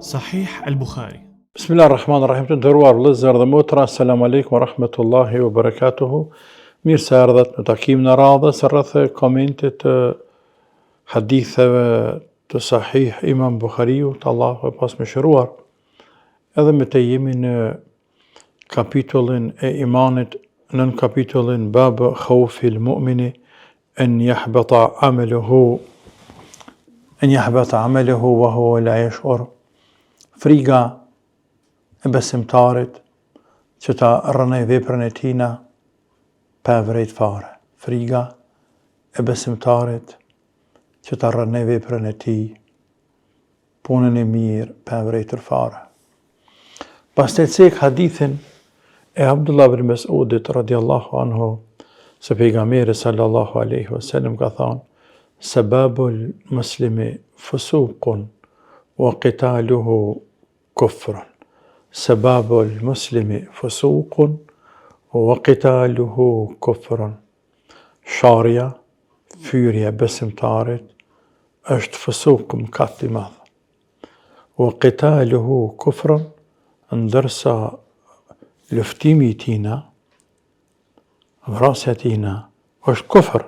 Sahih al-Bukhari. Bismillahirrahmanirrahim. Të nderuar vëllezër dhe motra, asalamu alaykum wa rahmatullahi wa barakatuhu. Mirë se ardhët në takim në radhës rreth komentit të haditheve të Sahih Imam Bukhariut, Allahu e pasmëshiruar. Edhe me të jemi në kapitullin e imanit, në kapitullin Bab Khawfil Mu'mini an yahbata amaluhu wa huwa la yash'ur. Friga e besimtarit që ta rënej veprën e tina pa vrejt fare. Friga e besimtarit që ta rënej veprën e ti, punën e mirë pa vrejtër fare. Pas të cek hadithin e Abdullah ibn Mas'udit radiallahu anhu, se pejgamberi sallallahu alaihi wasallam ka thonë: sababul muslimi fusuqun wa qitaluhu kufrun. Sababul muslimi fusuqun wa qitaluhu kufrun. Sharja, fyrja besimtarit është fusuq, mëkat i madh. Wa qitaluhu kufrun, ndërsa luftimi i tina, vrasja tina është kufër.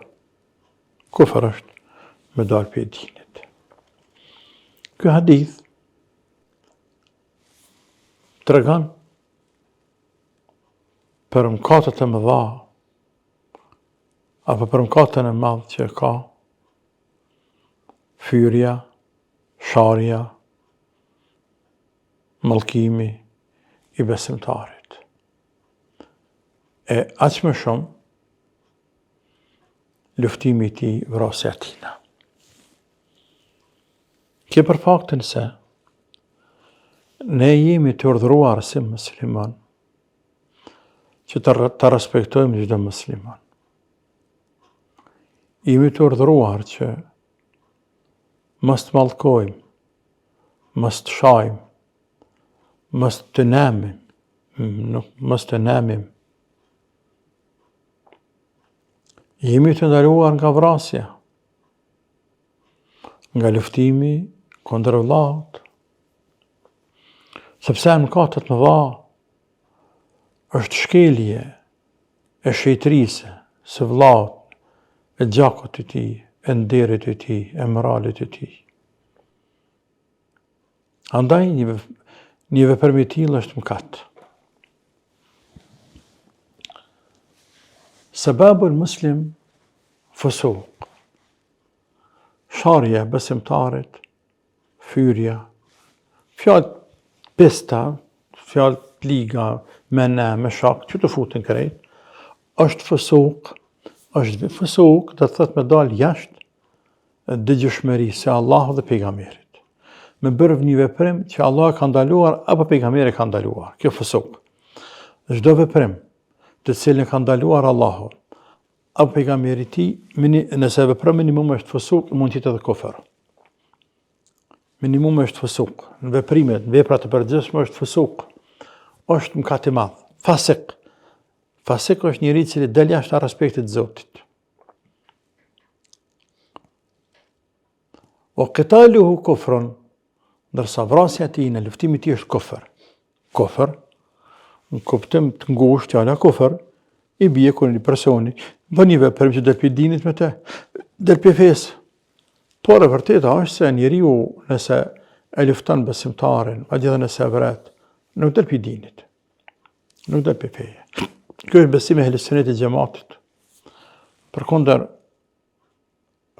Kufër është me dalë për dinit. Ky hadith tregon për mëkatet e mëdha apo për mëkatin e madh që ka fyrja, sharja, mallkimi i besimtarit. E aq më shumë luftimi i tij, vrasja e tina. Kjo për faktin se ne jemi të urdhëruar si musliman që të respektojmë çdo musliman. Jemi të urdhëruar që mos të mallkojmë, mos të shajmë, mos të nëmim. Jemi të ndaluar nga vrasja, nga luftimi kundër vëllaut, sepse mëkatet më dha është shkelje e shejtërisë së vëllaut, e gjakut të tij, e nderit të tij, e moralit të tij. Andaj një veprim i tillë është mëkat. Sababul muslim fusuq. Sharja besimtarit, fyrja, fjalë pesta, fjalë pliga, me shak, që të futen krejt, është fusuq, do të thotë me dalë jashtë dëgjshmërisë së Allahut dhe pejgamberit. Me bërë një veprim që Allah ka ndaluar apo pejgamberi ka ndaluar. Kjo fusuq. Çdo veprim të cilin ka ndaluar Allahu apo pejgamberi i tij, nëse vepron minimum është fusuq, mund të jetë edhe kufër. Minimum është fusuq. Në veprimet, në veprat e përgjithshme është fusuq. Është mëkat i madh. Fasik. Fasik është njëri i cili del jashtë respektit të Zotit. Wa qitaluhu kufrun, ndërsa vrasja e tij në luftimin e tij është kufër. Kufër, në kuptim të ngushtë fjala kufër, i bie kur një personi bën një veprim që del pi dinit me të, del pi fesë. Por e vërteta është se njeriu nëse e lufton besimtarin, madje nëse e vret, nuk del pi dinit. Nuk del pi feje. Ky është besimi i Ehlusunnetit e Xhamatit. Përkundër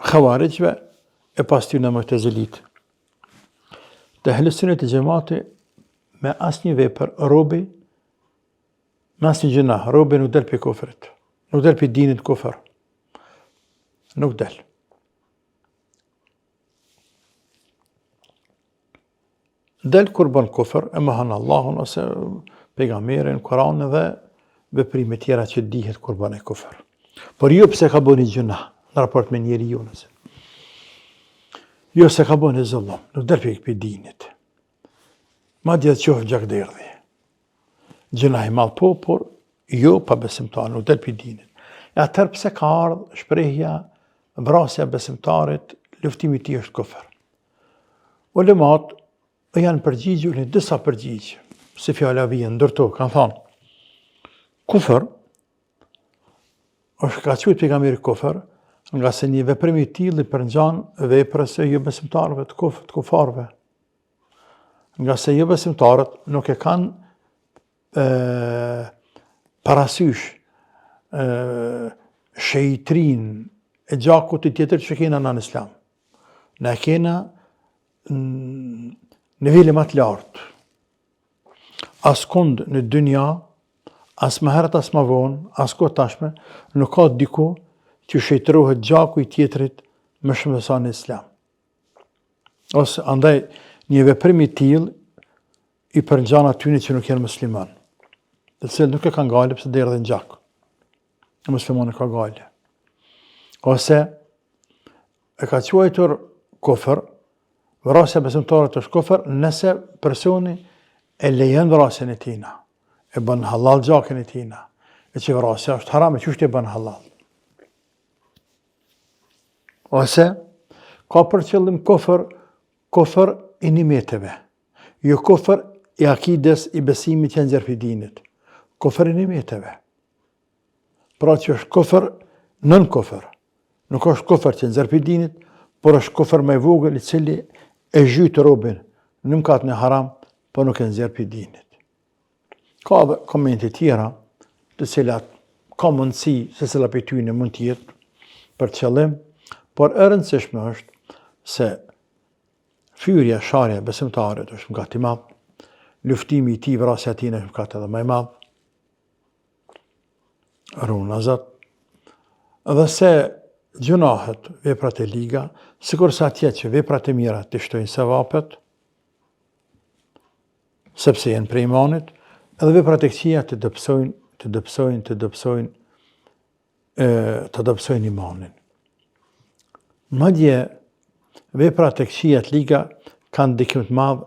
Khawarijve e pas tyre Mu'tazilit. Te Ehlusunnetit e Xhamatit me asnjë vepër robi, me asnjë gjuna, robi nuk del pi kufrit. Nuk del pi dinit kufër. Nuk del. Del kur bën kufër, e mohon Allahun ose pejgamberin, Kur'anin dhe veprime tjera që dihet kur bën kufër. Por jo pse ka bënë gjuna në raport me njeriu nëse. Jo se ka bënë zullum, nuk del pi dinit. Madje të qof gjakderdhi. Gjuna i madh po, por jo pa besimtar, nuk del pi dinit. E atëherë pse ka ardhur shprehja vrasja besimtarit, luftimi i tij është kufër. Ulemat janë përgjigjur në disa përgjigje, si fjala vjen ndërto, kanë thonë, kufër, është ka qujtë pejgamberi kufër, nga se një veprim i tillë i përngjan veprës e jo besimtarëve të kufarëve. Nga se jo besimtarët nuk e kanë parasysh shejtrin e gjakut i tjetër që kena në islam. Ne kena nivele më të lartë. Askund në dynja, as më herët as më vonë, as ko tashme, nuk ka diku që shejtërohet gjaku i tjetrit më shumë se sa në islam. Ose andaj një veprim i tillë i përngjan atyre që nuk janë musliman, të cilët nuk e kanë gale pse dhe erdhin gjak. Muslimani ka gale. Ose e ka quajtur kufër, vrasja besimtarët është kufër nëse personi e lejon vrasjen e tina, e bën halal gjakën e tina, e që vrasja është haram, e qështë e bën halal. Ose ka për qëllim kufër i nimeteve, jo kufër i akides i besimit që nxjerr prej dinit, kufër i nimeteve. Pra që është kufër nën kufër. Nuk është kufër që nxjerr prej dinit, por është kufër më i vogël i cili e zhyt robën në mëkatën e haram, por nuk e nxjerr prej dinit. Ka dhe komente tjera, të cilat ka mundësi se cila prej tyre mund të jetë për qëllim, por e rëndësishme është se fyrja, sharja besimtarit është mëkat i madh, luftimi i tij, vrasja e tij është mëkat edhe më i madh. Runa Zot, dhe se gjunahet, veprat e liga, sikur sa atje që veprat e mira të shtojnë sevapet, sepse janë prej imanit, edhe veprat e këqija të dobësojnë imanin. Madje veprat e këqija të liga kanë ndikim të madh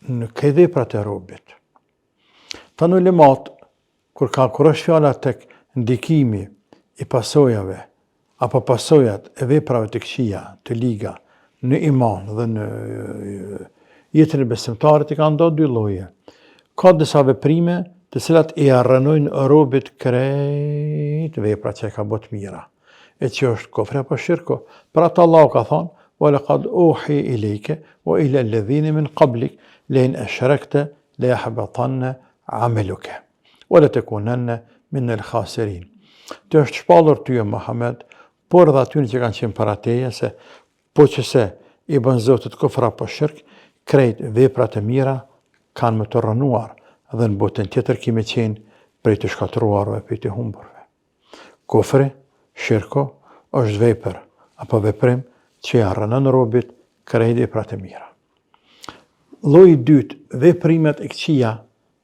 në këtë veprat e robit. Ta në ulemat, kur është fjala tek ndikimi i pasojave, apo pasojat e veprave të këqija, të liga, në iman dhe në jetën e besimtarit i ka ndodhur dy lloje. Ka disa veprime të cilat i arrënojnë robit krejt veprat që ka bërë të mira, e që është kufri apo shirku. Për atë Allahu ka thonë, وَلَقَدْ أُوحِيَ إِلَيْكَ وَإِلَى الَّذِينَ مِنْ قَبْلِكَ لَئِنْ أَشْرَكْتَ لَيَحْبَطَنَّ عَمَلُكَ وَلَتَكُونَنَّ مِنَ الْخَاسِرِينَ. Të është shpallur tyje Muhammed, por dhe atyre që kanë qenë para teje, se po që se i bën Zotit kufra apo shirk, krejt veprat e mira kanë më të rënuar, dhe në botën tjetër kime qenë prej të shkatruarve, prej të humburve. Kufri, shirku, është vepër, apo veprim që ja rënën robit krejt veprat e mira. Lloji i dytë, veprimet e këqija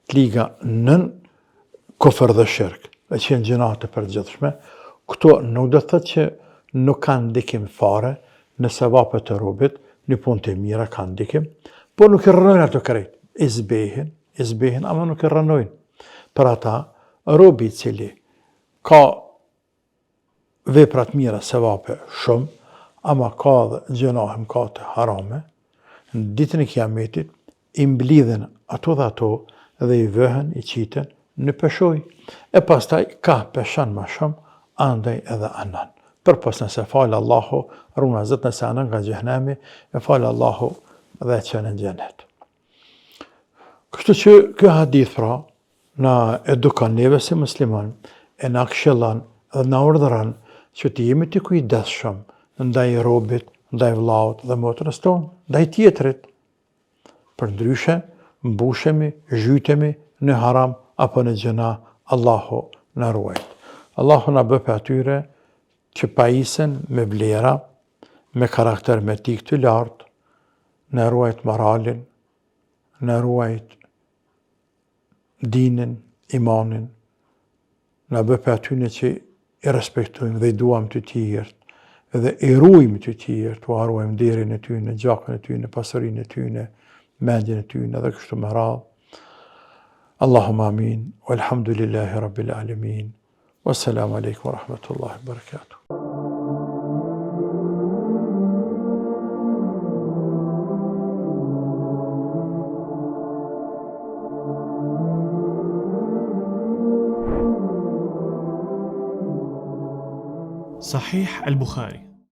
të liga nën kufër dhe shirk, e që janë gjëna të përgjithshme, këto nuk do të thotë që nuk kanë ndikim fare në sevapet e robit, në punët e mira kanë ndikim, por nuk i rënojnë ato krejt. I zbehin, ama nuk i rënojnë. Për ata, robi i cili ka veprat mira, sevape shumë, ama ka dhe gjëna mëkate harame, në ditën e kiametit, i mblidhen ato dhe ato dhe i vëhen, i qiten në peshoj. E pastaj ka peshan ma shumë, andaj edhe anan. Për pas nëse falë Allahu, runa zët nëse anan nga gjehnemi, e falë Allahu dhe që në gjenet. Kështu që kjo hadith pra, na edukan neve si musliman, e na këshillan dhe na urdhëran që të jemi të kujdesshëm ndaj robit, ndaj vllaut dhe motrës tonë, ndaj tjetrit. Për ndryshe, mbushemi, zhytemi në haram apo në gjëna, Allahu na ruajt. Allahu na bëj për atyre që pajisen me vlera, me karakter me etik të lartë, na ruajt moralin, na ruajt dinin, imanin, na bëj për atyre që i respektojmë dhe i duam të tjerët, dhe i ruajmë të tjerët, po ruajmë derin e tyre, gjakën e tyre, pasurinë e tyre, mendjen e tyre dhe kështu me radhë. Allahumma amin, walhamdulillahi rabbil alamin, wassalamu alaikum wa rahmatullahi wa barakatuh. صحيح البخاري.